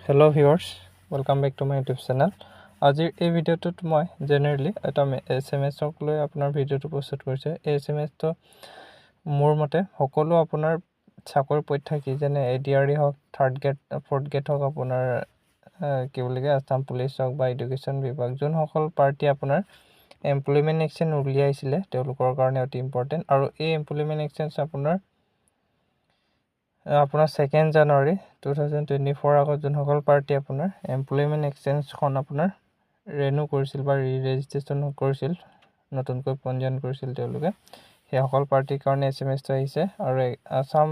Hello viewers, welcome back to my YouTube channel. আজিৰ এই ভিডিঅ'টোত মই জেনেৰেলি এটা SMS-ক লৈ আপোনাৰ ভিডিঅ'টো প্ৰস্তুত কৰিছে। এই SMS-টো মোৰ মতে সকলো আপোনাৰ চাকৰি পৰীক্ষাৰ্থী যেনে ADRE হওক, থাৰ্ড গ্ৰেড, ফৰ্থ গ্ৰেড হওক, আপোনাৰ কি বুলি কয় আছাম পুলিচ হওক বা এডুকেশ্যন বিভাগ যোনসকল পাৰ্টি আপোনাৰ এমপ্লয়মেণ্ট এক্সচেঞ্জ উলিয়াইছিলে তেওঁলোকৰ কাৰণে অতি ইম্পৰ্টেণ্ট। আৰু এই এমপ্লয়মেণ্ট এক্সচেঞ্জ আপোনাৰ 2 জানুৱাৰী 2024 আগত যোনসকল পাৰ্টি আপোনাৰ এমপ্লয়মেণ্ট এক্সচেঞ্জখন আপোনাৰ ৰেনু কৰিছিল বা ৰেজিষ্ট্ৰেশ্যন কৰিছিল, নতুনকৈ পঞ্জীয়ন কৰিছিল তেওঁলোকে, সেইসকল পাৰ্টিৰ কাৰণে SMS-টো আহিছে। আৰু আছাম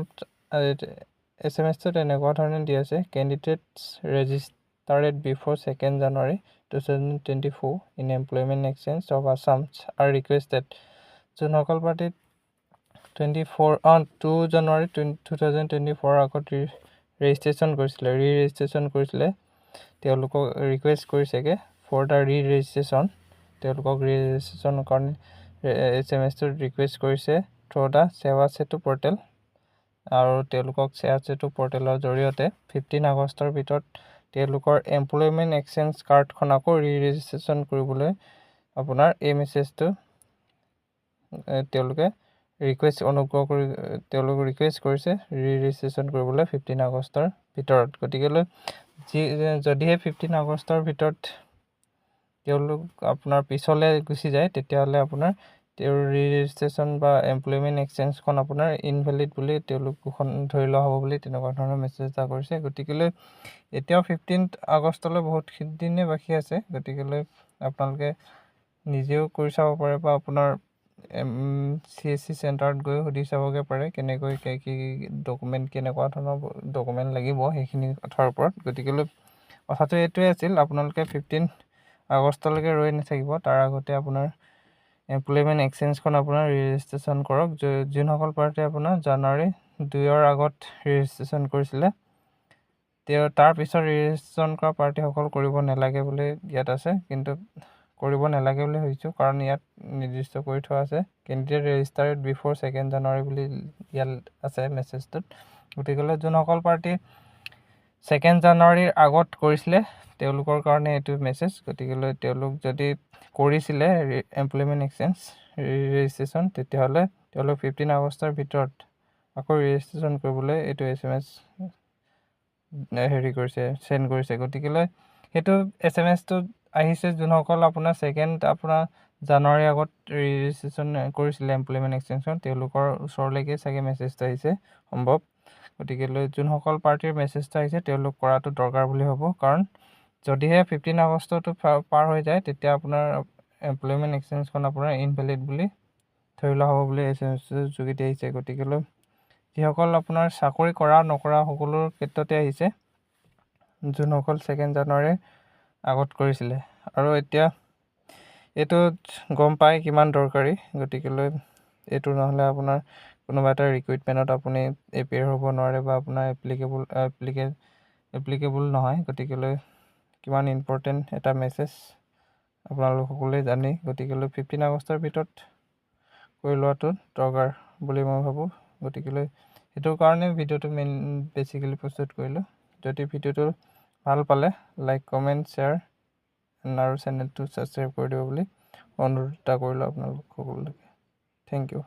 SMS-টোত এনেকুৱা ধৰণে দি আছে, candidates registered before 2 January 2024 in employment exchange of Assam R requested. যোনসকল পাৰ্টিত 2 জানুৱাৰী 2024 আগত ৰেজিষ্ট্ৰেশ্যন কৰিছিলে তেওঁলোকক ৰিকুৱেষ্ট কৰিছেগৈ ফৰ দ্য ৰেজিষ্ট্ৰেশ্যন। তেওঁলোকক ৰেজিষ্ট্ৰেশ্যনৰ কাৰণে SMS-টোত ৰিকুৱেষ্ট কৰিছে থ্ৰু দ্য সেৱা সেতু পৰ্টেল। আৰু তেওঁলোকক সেৱা সেতু পৰ্টেলৰ জৰিয়তে 15 আগষ্টৰ ভিতৰত তেওঁলোকৰ এমপ্লয়মেণ্ট এক্সচেঞ্জ কাৰ্ডখন আকৌ ৰেজিষ্ট্ৰেশ্যন কৰিবলৈ আপোনাৰ এই মেছেজটো তেওঁলোকে অনুগ্ৰহ কৰি তেওঁলোকে ৰিকুৱেষ্ট কৰিছে ৰেজিষ্ট্ৰেশ্যন কৰিবলৈ 15 আগষ্টৰ ভিতৰত। গতিকেলৈ যদিহে 15 আগষ্টৰ ভিতৰত তেওঁলোক আপোনাৰ পিছলৈ গুচি যায়, তেতিয়াহ'লে আপোনাৰ তেওঁৰ ৰেজিষ্ট্ৰেশ্যন বা এমপ্লয়মেণ্ট এক্সচেঞ্জখন আপোনাৰ ইনভেলিড বুলি তেওঁলোক ধৰি লোৱা হ'ব বুলি তেনেকুৱা ধৰণৰ মেছেজ এটা কৰিছে। গতিকেলৈ এতিয়াও 15 আগষ্টলৈ বহুত দিনে বাকী আছে। গতিকেলৈ আপোনালোকে নিজেও কৰি চাব পাৰে বা আপোনাৰ CSC চেণ্টাৰত গৈ সুধি চাবগৈ পাৰে কেনেকৈ কি ডকুমেণ্ট, কেনেকুৱা ধৰণৰ ডকুমেণ্ট লাগিব সেইখিনি কথাৰ ওপৰত। গতিকেলৈ কথাটো এইটোৱে আছিল, আপোনালোকে 15 আগষ্টলৈকে ৰৈ নাথাকিব, তাৰ আগতে আপোনাৰ এমপ্লয়মেণ্ট এক্সচেঞ্জখন আপোনাৰ ৰেজিষ্ট্ৰেশ্যন কৰক। যোনসকল পাৰ্টি আপোনাৰ জানুৱাৰী 2 আগত ৰেজিষ্ট্ৰেশ্যন কৰিছিলে তাৰ পিছত ৰেজিষ্ট্ৰেশ্যন কৰা পাৰ্টিসকল কৰিব নালাগে বুলি ইয়াত আছে, কিন্তু কৰিব নালাগে বুলি ভাবিছোঁ কাৰণ ইয়াত নিৰ্দিষ্ট কৰি থোৱা আছে কেণ্ডিডেট ৰেজিষ্টাৰ্ড বিফ'ৰ 2 জানুৱাৰী বুলি ইয়াত আছে মেছেজটোত। গতিকেলৈ যোনসকল পাৰ্টি 2 জানুৱাৰীৰ আগত কৰিছিলে তেওঁলোকৰ কাৰণে এইটো মেছেজ। গতিকেলৈ তেওঁলোক যদি কৰিছিলে এমপ্লয়মেণ্ট এক্সচেঞ্জ ৰেজিষ্ট্ৰেশ্যন, তেতিয়াহ'লে তেওঁলোক 15 আগষ্টৰ ভিতৰত আকৌ ৰেজিষ্ট্ৰেশ্যন কৰিবলৈ এইটো SMS চেণ্ড কৰিছে। গতিকেলৈ সেইটো SMS-টো আহিছে যোনসকল আপোনাৰ আপোনাৰ জানুৱাৰী আগত ৰেজিষ্ট্ৰেশ্যন কৰিছিলে এমপ্লয়মেণ্ট এক্সচেঞ্জখন, তেওঁলোকৰ ওচৰলৈকে চাগে মেছেজটো আহিছে সম্ভৱ। গতিকেলৈ যোনসকল পাৰ্টিৰ মেছেজটো আহিছে তেওঁলোক কৰাটো দৰকাৰ বুলি হ'ব, কাৰণ যদিহে 15 আগষ্টটো পাৰ হৈ যায় তেতিয়া আপোনাৰ এমপ্লয়মেণ্ট এক্সচেঞ্জখন আপোনাৰ ইনভেলিড বুলি ধৰি লোৱা হ'ব বুলি SMS-টোৰ যোগেদি আহিছে। গতিকেলৈ যিসকল আপোনাৰ চাকৰি কৰা নকৰা সকলোৰ ক্ষেত্ৰতে আহিছে যোনসকল 2 জানুৱাৰীৰ আগত কৰিছিলে। আৰু এতিয়া এইটো গম পাই কিমান দৰকাৰী। গতিকেলৈ এইটো নহ'লে আপোনাৰ কোনোবা এটা ৰিক্ৰুইটমেণ্টত আপুনি এপিয়াৰ হ'ব নোৱাৰে বা আপোনাৰ এপ্লিকেবল নহয়। গতিকেলৈ কিমান ইম্পৰ্টেণ্ট এটা মেছেজ আপোনালোক সকলোৱে জানেই। গতিকেলৈ 15 আগষ্টৰ ভিতৰত কৰি লোৱাটো দৰকাৰ বুলি মই ভাবোঁ। গতিকেলৈ সেইটোৰ কাৰণে ভিডিঅ'টো বেছিকেলি প্ৰস্তুত কৰিলোঁ। যদি ভিডিঅ'টো ভাল পালে লাইক, কমেণ্ট, শ্বেয়াৰ আৰু চেনেলটো ছাবস্ক্ৰাইব কৰি দিব বুলি অনুৰোধ এটা কৰিলোঁ আপোনালোক সকলোকে। Thank U.